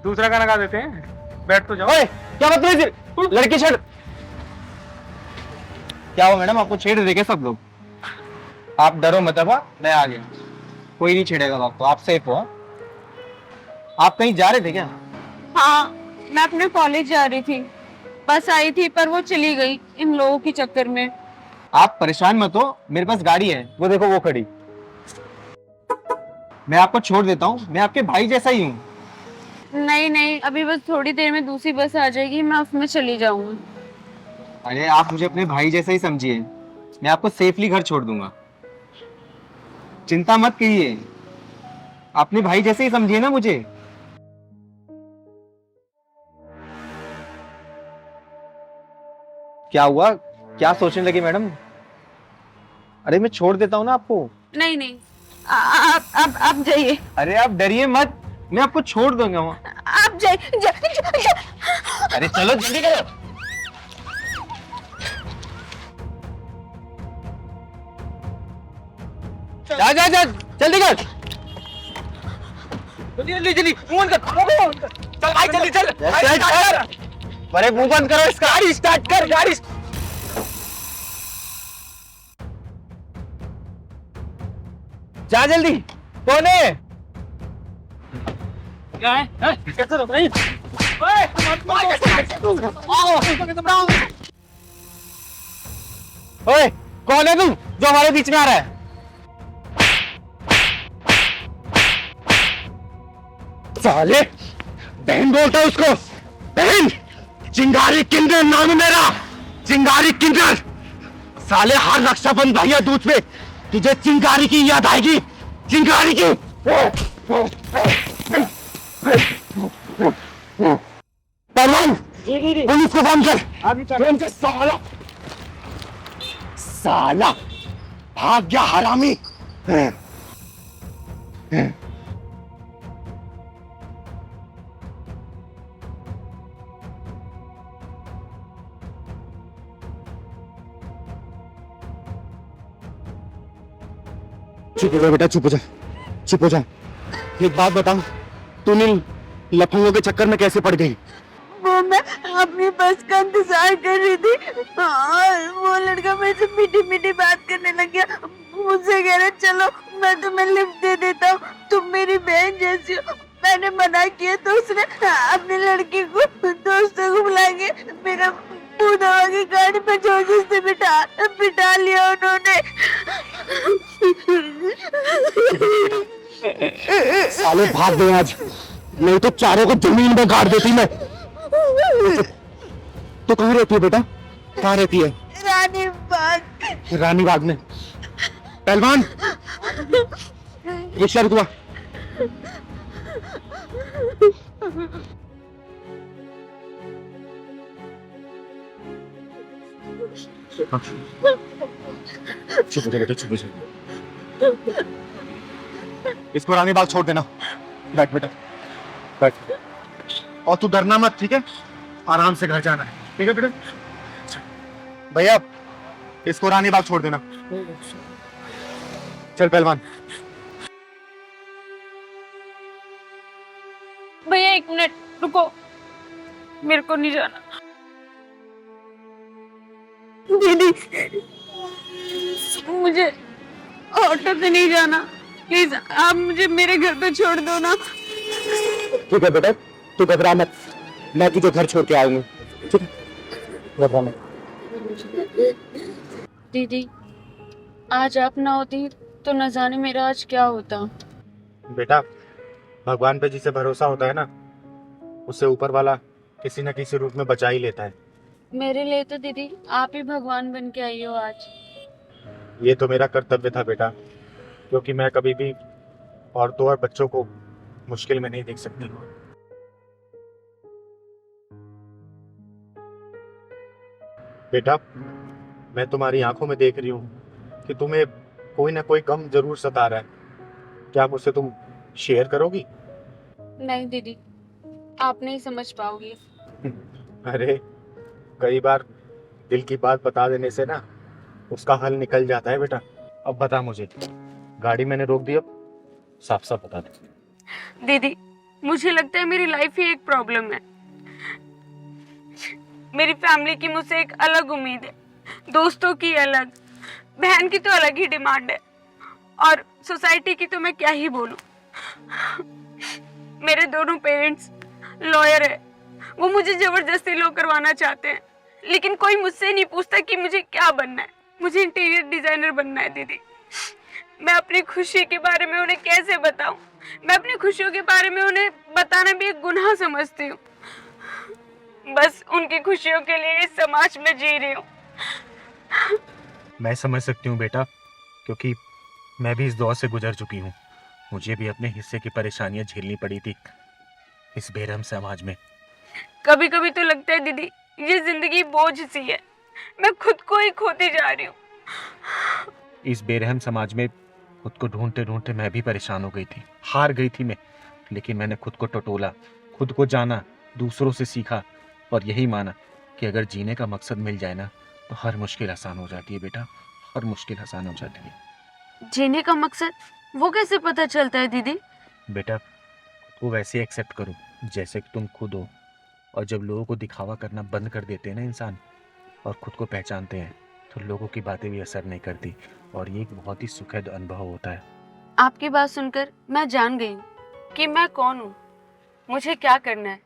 दूसरा गाना गा देते हैं, बैठ तो जाओ। ओए, क्या बदतमीज लड़की छेड़। क्या हुआ मैडम, आपको छेड़ देंगे सब लोग? आप डरो मत, मैं आ गया, कोई नहीं छेड़ेगा आपको, आप सेफ हो। आप कहीं जा रहे थे क्या? हाँ, मैं अपने कॉलेज जा रही थी, बस आई थी पर वो चली गई इन लोगों के चक्कर में। आप परेशान मत हो, मेरे पास गाड़ी है, वो देखो वो खड़ी। मैं आपको छोड़ देता हूँ, मैं आपके भाई जैसा ही हूँ। नहीं नहीं, अभी बस थोड़ी देर में दूसरी बस आ जाएगी, मैं उसमें चली जाऊंगी। अरे आप मुझे अपने भाई जैसा ही समझिए, मैं आपको सेफली घर छोड़ दूंगा, चिंता मत कीजिए, अपने भाई जैसे ही समझिए ना मुझे। क्या हुआ, क्या सोचने लगी मैडम? अरे मैं छोड़ देता हूँ ना आपको। नहीं नहीं, आप जाइए। अरे आप डरिए मत, मैं आपको छोड़ दूंगा। आप आप जाए अरे चलो जल्दी करो। जा जा जा जल्दी कर। जल्दी जल्दी फोन कर, चल भाई जल्दी चल। अरे मुंह बंद करो इसका। गाड़ी स्टार्ट कर, गाड़ी। जा जल्दी। कौन है? क्या है? कैसे रोक रही? ओए कौन है तुम जो हमारे बीच में आ रहा है? साले बहन बोलता है उसको, बहन। चिंगारी किन्नर नाम है मेरा, चिंगारी किन्नर। साले हर रक्षाबंधन भैया दूज पे तुझे चिंगारी की याद आएगी, चिंगारी की। पहलवान पुलिस को फोन कर, फोन कर। साला साला भाग गया हरामी। चुप हो जा बेटा, चुप हो जा, चुप हो जा। एक बात बताओ, तूने लफंगों के चक्कर में कैसे पड़ गई? वो मैं अपनी बस का इंतजार कर रही थी और वो लड़का मेरे से मीठी मीठी बात करने लग गया। मुझसे कह रहा चलो मैं तुम्हें लिफ्ट दे देता हूँ, तुम मेरी बहन जैसी हो। मैंने मना किया तो उसने अपनी लड़की को दोस्तों को बुला के मेरा मुंह दबा के गाड़ी पे जोर से बिठा लिया उन्होंने। साले भाग गए आज, नहीं तो चारों को जमीन में गाड़ देती मैं। तो कहाँ रहती है बेटा, कहाँ रहती है? रानी बाग। रानी बाग में। पहलवान ये शर्त हुआ। चुप हो जा बेटा, चुप हो जा। इसको रानी बाग छोड़ देना। बैठ बेटा, बैठ। और तू डरना मत, ठीक है? आराम से घर जाना है, ठीक है बेटा? भैया इसको रानी बाग छोड़ देना। चल पहलवान। भैया 1 मिनट रुको, मेरे को नहीं जाना। दीदी मुझे ऑटो से नहीं जाना, प्लीज आप मुझे मेरे घर पे छोड़ दो ना। ठीक है बेटा, तू घबरा मत, मैं तुझे घर छोड़ के आऊंगी, ठीक है? घबरा मत। दीदी आज आप ना होती तो न जाने मेरा आज क्या होता। बेटा भगवान पे जिसे भरोसा होता है ना, उससे ऊपर वाला किसी न किसी रूप में बचा ही लेता है। मेरे लिए तो दीदी आप ही भगवान बन के आई हो आज। ये तो मेरा कर्तव्य था बेटा, क्योंकि मैं कभी भी औरतों और बच्चों को मुश्किल में नहीं देख सकती। बेटा मैं तुम्हारी आंखों में देख रही हूँ कि तुम्हें कोई ना कोई गम जरूर सता रहा है। क्या मुझसे तुम शेयर करोगी? नहीं दीदी आप नहीं समझ पाओगी। अरे कई बार दिल की बात बता देने से ना उसका हल निकल जाता है बेटा। अब बता मुझे, गाड़ी मैंने रोक दी, अब साफ साफ बता दे। दीदी मुझे लगता है मेरी लाइफ ही एक प्रॉब्लम है। मेरी फैमिली की मुझसे एक अलग उम्मीद है, दोस्तों की अलग, बहन की तो अलग ही डिमांड है, और सोसाइटी की तो मैं क्या ही बोलूं। मेरे दोनों पेरेंट्स लॉयर है, वो मुझे जबरदस्ती लॉ करवाना चाहते हैं, लेकिन कोई मुझसे नहीं पूछता कि मुझे क्या बनना है। मुझे इंटीरियर डिजाइनर बनना है दीदी। मैं अपनी खुशी के बारे में उन्हें कैसे बताऊं? मैं अपनी खुशियों के बारे में उन्हें बताना भी एक गुनाह समझती हूँ। बस उनकी खुशियों के लिए इस समाज में जी रही हूँ। मैं समझ सकती हूँ बेटा, क्योंकि मैं भी इस दौर से गुजर चुकी हूँ। मुझे भी अपने हिस्से की परेशानियां झेलनी पड़ी थी इस बेरहम समाज में। कभी कभी तो लगता है दीदी ये जिंदगी बोझ सी है, मैं खुद को ही खोती जा रही हूँ। इस बेरहम समाज में खुद को ढूंढते ढूंढते मैं भी परेशान हो गई थी, हार गई थी मैं, लेकिन मैंने खुद को टटोला खुद को जाना, दूसरों से सीखा और यही माना कि अगर जीने का मकसद मिल जाए ना तो हर मुश्किल आसान हो जाती है बेटा, हर मुश्किल आसान हो जाती है। जीने का मकसद वो कैसे पता चलता है दीदी? बेटा खुद को वैसे एक्सेप्ट करो जैसे कि तुम खुद हो, और जब लोगों को दिखावा करना बंद कर देते हैं ना इंसान और खुद को पहचानते हैं तो लोगों की बातें भी असर नहीं करती, और ये एक बहुत ही सुखद अनुभव होता है। आपकी बात सुनकर मैं जान गई हूँ कि मैं कौन हूँ, मुझे क्या करना है।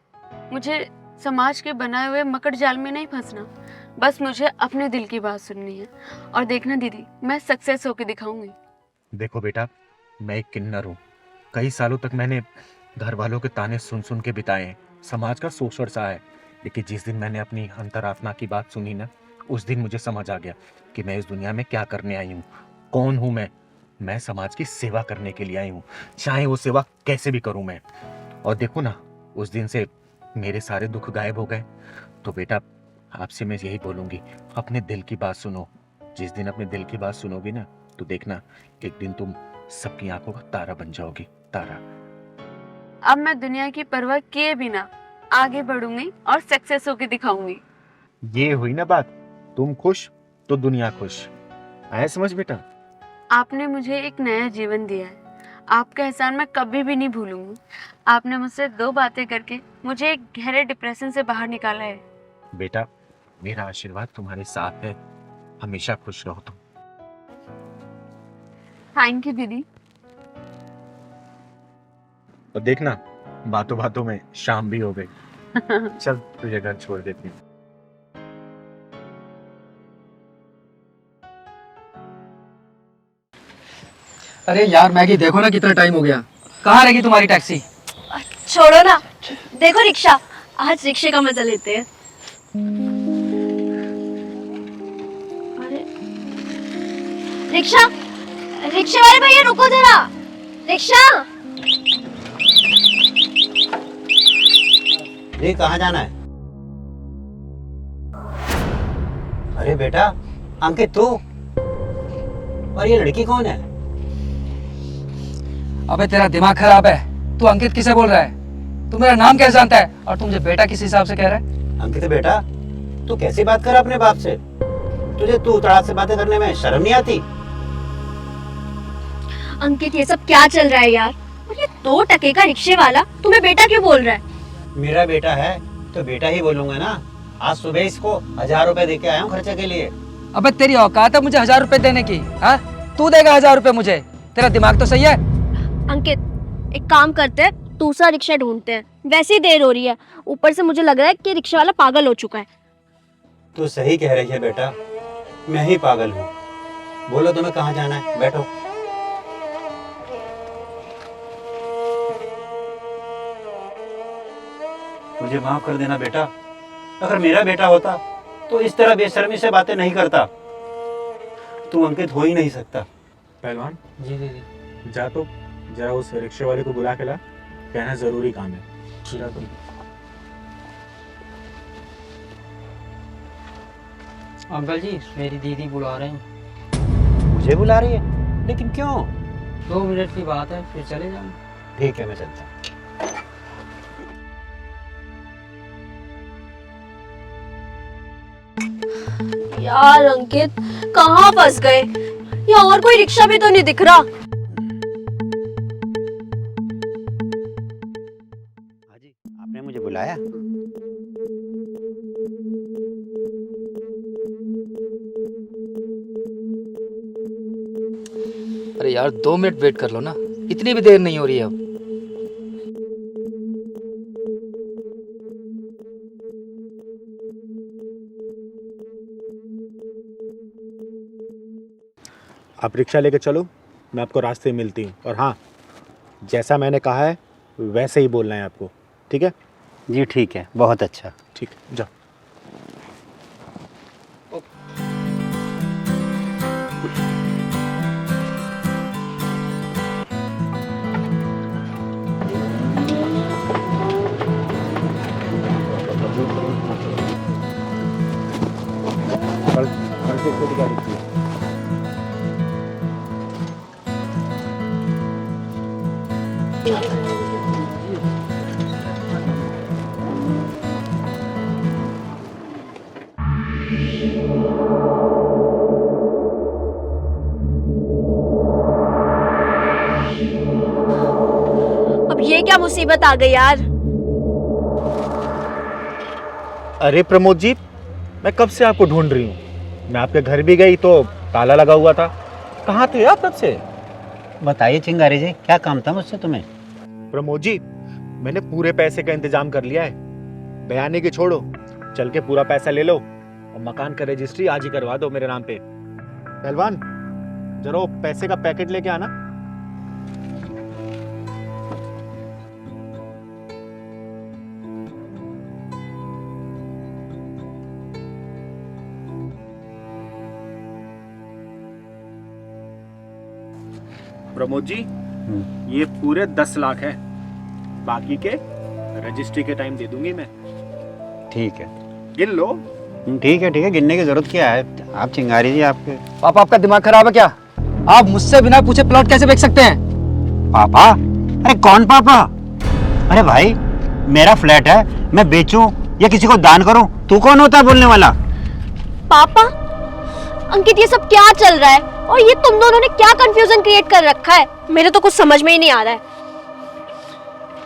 मुझे समाज के बनाए हुए मकड़ जाल में नहीं फंसना, बस मुझे अपने दिल की बात सुननी है। और देखना दीदी, मैं सक्सेस होके दिखाऊंगी। देखो बेटा, मैं एक किन्नर हूँ। कई सालों तक मैंने घर वालों के ताने सुन सुन के बिताए हैं, समाज का शोषण सहा है, लेकिन जिस दिन मैंने अपनी अंतरात्मा की बात सुनी ना, उस दिन मुझे समझ आ गया कि मैं इस दुनिया में क्या करने आई हूँ, कौन हूँ मैं समाज की सेवा करने के लिए आई हूँ, चाहे वो सेवा कैसे भी करूँ मैं। और देखो ना, उस दिन से मेरे सारे दुख गायब हो गए। तो बेटा आपसे मैं यही बोलूँगी, अपने दिल की बात सुनो। जिस दिन अपने दिल की बात सुनोगी ना तो देखना एक दिन तुम सबकी आंखों का तारा बन जाओगी, तारा। अब मैं दुनिया की परवाह किए बिना आगे बढ़ूंगी और सक्सेस होके दिखाऊंगी। ये हुई ना बात, तुम खुश तो दुनिया खुश। आया समझ बेटा? आपने मुझे एक नया जीवन दिया है, आपका एहसान मैं कभी भी नहीं भूलूंगी। आपने मुझसे 2 बातें करके मुझे एक गहरे डिप्रेशन से बाहर निकाला है। बेटा मेरा आशीर्वाद तुम्हारे साथ है, हमेशा खुश रहो तुम। थैंक यू दीदी। और देखना बातों बातों में शाम भी हो गई। चल तुझे घर छोड़ देती हूँ। अरे यार मैगी, देखो ना कितना टाइम हो गया, कहाँ रहेगी तुम्हारी टैक्सी? छोड़ो ना, देखो रिक्शा, आज रिक्शे का मजा लेते हैं। अरे रिक्शा, रिक्शे वाले भैया रुको जरा, रिक्शा। ये कहाँ जाना है? अरे बेटा अंकित, तू? और ये लड़की कौन है? अबे तेरा दिमाग खराब है, तू अंकित किसे बोल रहा है? तू मेरा नाम कैसे जानता है और तू मुझे बेटा किस हिसाब से कह रहा है? अंकित बेटा, तू कैसी बात कर अपने बाप से? तुझे तू तड़ाक से बातें करने में शर्म नहीं आती? अंकित ये सब क्या चल रहा है यार? और ये 2 टके का रिक्शे वाला तुम्हें बेटा क्यों बोल रहा है? मेरा बेटा है तो बेटा ही बोलूंगा ना। आज सुबह इसको 1000 रुपए दे के आया हूँ खर्चे के लिए। अबे तेरी औकात है मुझे 1000 रुपए देने की? हाँ, तू देगा 1000 रुपए मुझे? तेरा दिमाग तो सही है? अंकित एक काम करते हैं, दूसरा रिक्शा ढूंढते हैं, वैसे ही देर हो रही है, ऊपर से मुझे लग रहा है कि रिक्शा वाला पागल हो चुका है। तू सही कह रही है बेटा, मैं ही पागल हूँ। बोलो तुम्हें कहाँ जाना है, बैठो। मुझे माफ कर देना बेटा, अगर मेरा बेटा होता तो इस तरह बेशर्मी से बातें नहीं करता। तू अंकित हो ही नहीं सकता। पहलवान जी दीदी। जा तो जरा उस रिक्शे वाले को बुला के ला, कहना जरूरी काम है। जा तुम। अंकल जी, मेरी दीदी बुला रहे हैं। मुझे बुला रही है? लेकिन क्यों? 2 मिनट की बात है, फिर चले जाऊँ। ठीक है, मैं चलता हूँ। यार अंकित कहाँ फंस गए? यहाँ और कोई रिक्शा भी तो नहीं दिख रहा। हाजी, आपने मुझे बुलाया? अरे यार 2 मिनट वेट कर लो ना, इतनी भी देर नहीं हो रही है अब। आप रिक्शा लेके चलो, मैं आपको रास्ते में मिलती हूँ। और हाँ, जैसा मैंने कहा है वैसे ही बोलना है आपको, ठीक है? जी ठीक है, बहुत अच्छा। ठीक है, जाओ। कल से खुद गाड़ी की। अब ये क्या मुसीबत आ गई यार। अरे प्रमोद जी, मैं कब से आपको ढूंढ रही हूँ। मैं आपके घर भी गई तो ताला लगा हुआ था। कहाँ थे आप कब से? बताइए चिंगारी जी, क्या काम था मुझसे तुम्हें? प्रमोद जी, मैंने पूरे पैसे का इंतजाम कर लिया है। बयानी की छोड़ो, चल के पूरा पैसा ले लो और मकान का रजिस्ट्री आज ही करवा दो मेरे नाम पे। पहलवान, जरा वो पैसे का पैकेट लेके आना। प्रमोद जी, ये पूरे 10 लाख है। बाकी के रजिस्ट्री के टाइम दे दूंगी मैं। ठीक है, गिन लो। ठीक है, ठीक है, गिनने की जरूरत क्या है? आप चिंगारी जी आपके पापा आपका दिमाग खराब है क्या? आप मुझसे बिना पूछे प्लॉट कैसे बेच सकते हैं? पापा? अरे कौन पापा? अरे भाई, मेरा फ्लैट है, मैं बेचूं या किसी को दान करूं, तू कौन होता है बोलने वाला? पापा, अंकित ये सब क्या चल रहा है और ये तुम दोनों ने क्या कंफ्यूजन क्रिएट कर रखा है? मेरे तो कुछ समझ में ही नहीं आ रहा है।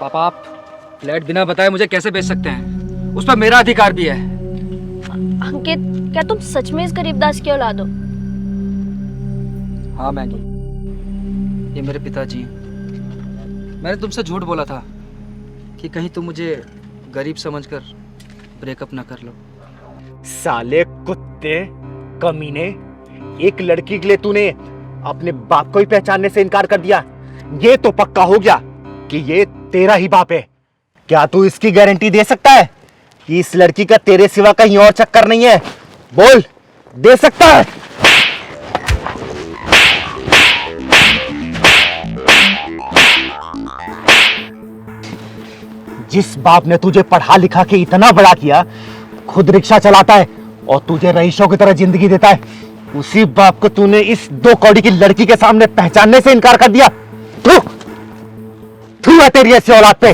पापा आप फ्लैट बिना बताए मुझे कैसे बेच सकते हैं? उस पर मेरा अधिकार भी है। अंकित, क्या तुम सच में इस गरीबदास की औलाद हो? हाँ मैगी, ये मेरे पिताजी हैं। मैंने तुमसे झूठ बोला था कि कहीं तुम मुझे गरीब समझकर ब्रेकअप ना कर लो। साले कुत्ते, कमीने, एक लड़की के लिए तूने अपने बाप को ही पहचानने से इनकार कर दिया। ये तो पक्का हो गया कि ये तेरा ही बाप है। क्या तू इसकी गारंटी दे सकता है कि इस लड़की का तेरे सिवा कहीं और चक्कर नहीं है? बोल, दे सकता है? जिस बाप ने तुझे पढ़ा लिखा के इतना बड़ा किया, खुद रिक्शा चलाता है और तुझे रईसों की तरह जिंदगी देता है, उसी बाप को तूने इस 2 कौड़ी की लड़की के सामने पहचानने से इनकार कर दिया। थू है तेरी ऐसी औलाद पे।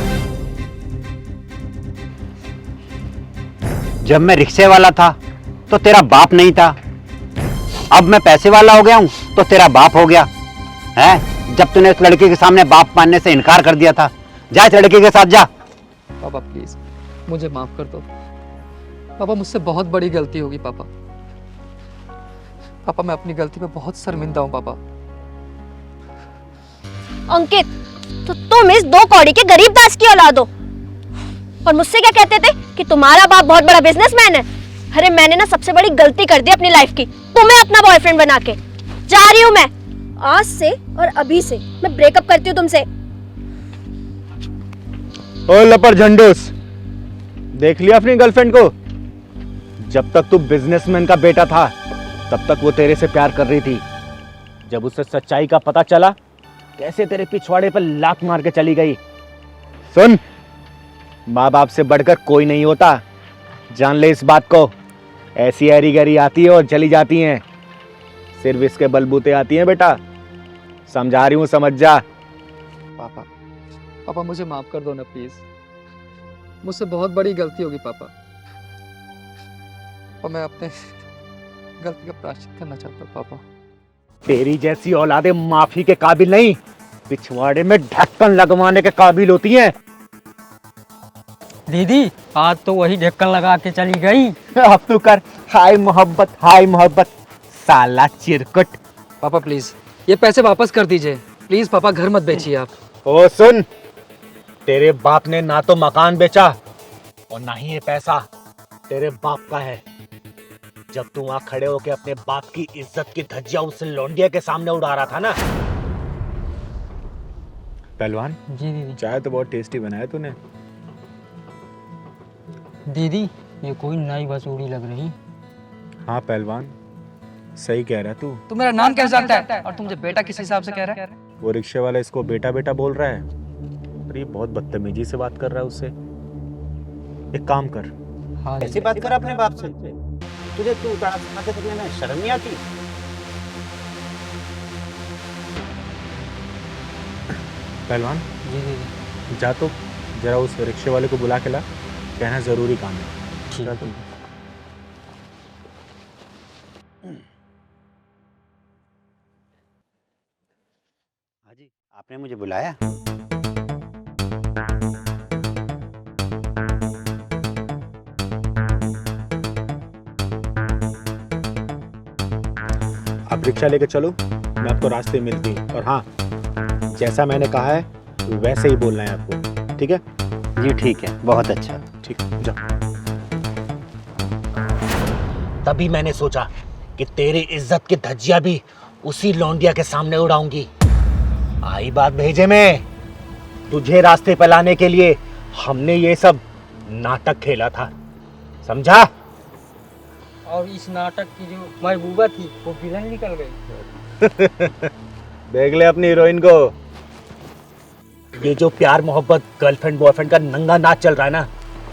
जब मैं रिक्शे वाला था तो तेरा बाप नहीं था, अब मैं पैसे वाला हो गया हूं तो तेरा बाप हो गया है? जब तूने उस लड़की के सामने बाप मानने से इनकार कर दिया था, जा इस लड़की के साथ जा। पापा प्लीज मुझे माफ कर दो। पापा मुझसे बहुत बड़ी गलती होगी पापा। पापा मैं अपनी गलती पे बहुत शर्मिंदा हूँ पापा। अंकित, तो तुम इस 2 कौड़ी के गरीबदास की औलाद हो और मुझसे क्या कहते थे कि तुम्हारा बाप बहुत बड़ा बिजनेसमैन है। अरे मैंने ना सबसे बड़ी गलती कर दी अपनी लाइफ की, तुम्हें अपना बॉयफ्रेंड बना के। जा रही हूँ मैं, आज से और अभी से मैं ब्रेकअप करती हूँ तुमसे। ओ लपर झंडूस, देख लिया अपनी गर्लफ्रेंड को? जब तक तू बिजनेसमैन का बेटा था तब तक वो तेरे से प्यार कर रही थी। जब उसे सच्चाई का पता चला, कैसे तेरे पिछवाड़े पर लात मार के चली गई। सुन, माँ बाप से बढ़कर कोई नहीं होता, जान ले इस बात को। ऐसी ऐरी गैरी आती है और चली जाती हैं, सिर्फ इसके बलबूते आती हैं बेटा। समझा रही हूँ, समझ जा। पापा, पापा मुझे माफ कर दो ना प्लीज। मुझसे बहुत बड़ी गलती होगी पापा और मैं अपने गलती का प्रायश्चित करना चाहता हूँ पापा। तेरी जैसी औलादे माफी के काबिल नहीं, पिछवाड़े में ढक्कन लगवाने के काबिल होती हैं। दीदी आज तो वही ढक्कन लगा के चली गई। अब तू कर हाय मोहब्बत, हाय मोहब्बत, साला चिरकुट। पापा प्लीज ये पैसे वापस कर दीजिए प्लीज। पापा घर मत बेचिए आप। ओ सुन, तेरे बाप ने ना तो मकान बेचा और ना ही ये पैसा तेरे बाप का है। जब तू वहां खड़े होके अपने बाप की इज्जत की धज्जियां उस लौंडिया के सामने उड़ा रहा था ना। पहलवान जी दीदी। चाय तो बहुत टेस्टी बनाया तूने। दीदी ये कोई नई वसूली लग रही। हाँ पहलवान, सही कह रहा तू। तू मेरा नाम कैसे जानता है और तू मुझे बेटा किस हिसाब से कह रहा है? वो रिक्शे वाला इसको बेटा बेटा बोल रहा है और ये बहुत बदतमीजी से बात कर रहा है उससे। एक काम कर। हाँ ऐसी बात कर अपने बाप से, तुझे तू बात करने में शर्म नहीं आती? पहलवान जी दीदी। जा तो जरा उस रिक्शे वाले को बुला के ला, कहना जरूरी काम है। ठीक है। हाँ जी, आपने मुझे बुलाया? आप रिक्शा लेके चलो, मैं आपको रास्ते में मिलती हूँ। और हाँ, जैसा मैंने कहा है वैसे ही बोलना है आपको, ठीक है? जी ठीक है, बहुत अच्छा। ठीक, जाओ। तभी मैंने सोचा कि तेरी इज्जत की धज्जियां भी उसी लौंडिया के सामने उड़ाऊंगी। आई बात भेजे में, तुझे रास्ते पे लाने के लिए हमने ये सब नाटक खेला था, समझा? और इस नाटक की जो महबूबा थी वो विलन निकल गई। देख ले अपनी हीरोइन को। ये जो प्यार मोहब्बत गर्लफ्रेंड बॉयफ्रेंड का नंगा नाच चल रहा है ना,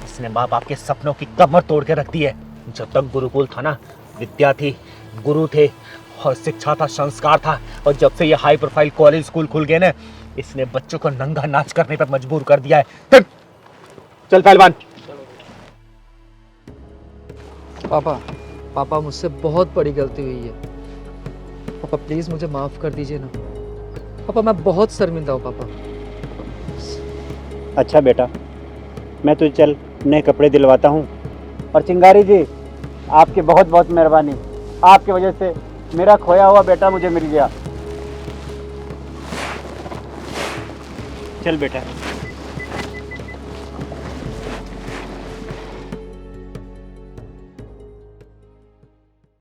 इसने माँ बाप के सपनों की कमर तोड़ के रख दी है। जब तक गुरुकुल था ना, विद्या थी, गुरु थे और शिक्षा था, संस्कार था। और जब से ये हाई प्रोफाइल कॉलेज स्कूल खुल गए ना, इसने बच्चों को नंगा नाच करने पर मजबूर कर दिया है। चल पहलवान। पापा मुझसे बहुत बड़ी गलती हुई है। पापा प्लीज मुझे माफ कर दीजिए ना। पापा मैं बहुत शर्मिंदा हूँ पापा। अच्छा बेटा, मैं तुझे चल नए कपड़े दिलवाता हूँ। और चिंगारी जी, आपकी बहुत बहुत मेहरबानी। आपकी वजह से मेरा खोया हुआ बेटा मुझे मिल गया। चल बेटा।